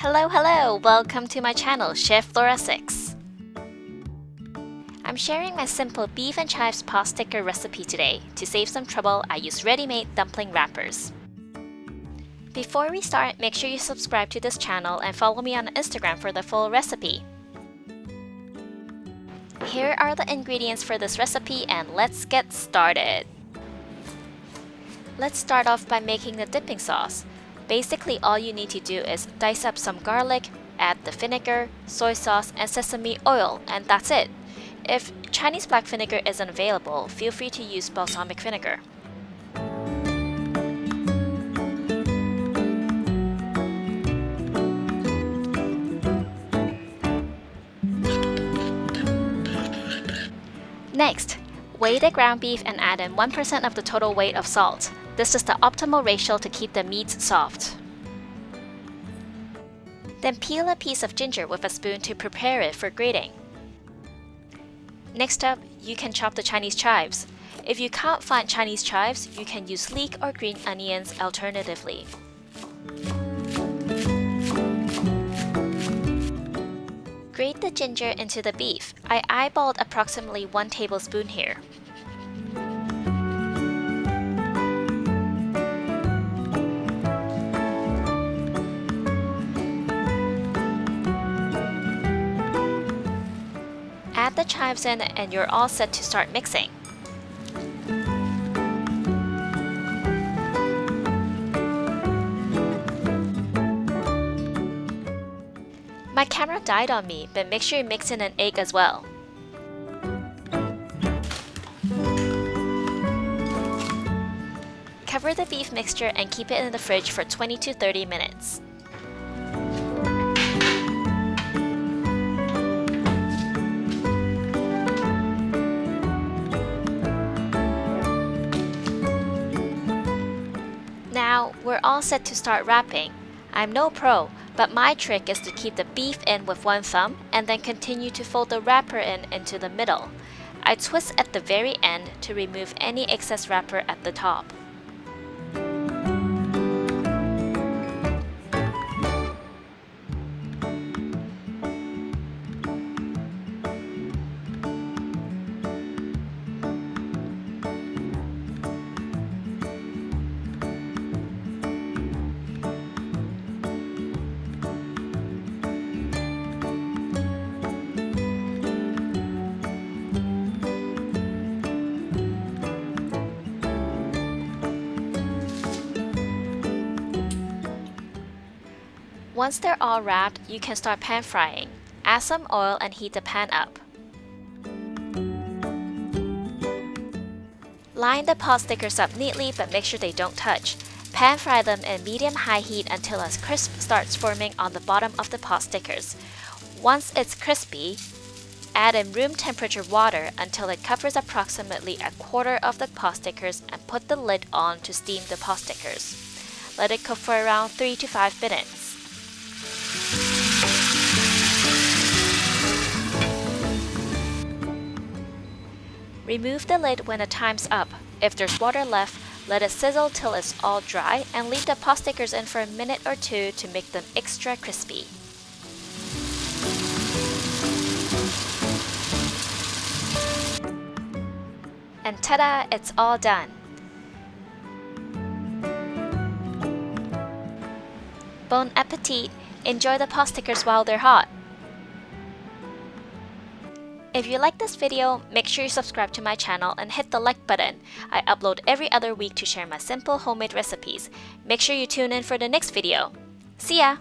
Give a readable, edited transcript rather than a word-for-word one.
Hello! Welcome to my channel, Chef Flora 6. I'm sharing my simple beef and chives pot sticker recipe today. To save some trouble, I use ready-made dumpling wrappers. Before we start, make sure you subscribe to this channel and follow me on Instagram for the full recipe. Here are the ingredients for this recipe and let's get started. Let's start off by making the dipping sauce. Basically, all you need to do is dice up some garlic, add the vinegar, soy sauce, and sesame oil, and that's it. If Chinese black vinegar isn't available, feel free to use balsamic vinegar. Next, weigh the ground beef and add in 1% of the total weight of salt. This is the optimal ratio to keep the meat soft. Then peel a piece of ginger with a spoon to prepare it for grating. Next up, you can chop the Chinese chives. If you can't find Chinese chives, you can use leek or green onions alternatively. Grate the ginger into the beef. I eyeballed approximately 1 tablespoon here. Add the chives in and you're all set to start mixing. My camera died on me, but make sure you mix in an egg as well. Cover the beef mixture and keep it in the fridge for 20 to 30 minutes. Now, we're all set to start wrapping. I'm no pro, but my trick is to keep the beef in with one thumb and then continue to fold the wrapper in into the middle. I twist at the very end to remove any excess wrapper at the top. Once they're all wrapped, you can start pan frying. Add some oil and heat the pan up. Line the pot stickers up neatly but make sure they don't touch. Pan fry them in medium-high heat until a crisp starts forming on the bottom of the pot stickers. Once it's crispy, add in room temperature water until it covers approximately a quarter of the pot stickers and put the lid on to steam the pot stickers. Let it cook for around 3 to 5 minutes. Remove the lid when the time's up. If there's water left, let it sizzle till it's all dry and leave the pot stickers in for a minute or two to make them extra crispy. And ta-da! It's all done! Bon appetit! Enjoy the pot stickers while they're hot! If you like this video, make sure you subscribe to my channel and hit the like button. I upload every other week to share my simple homemade recipes. Make sure you tune in for the next video. See ya!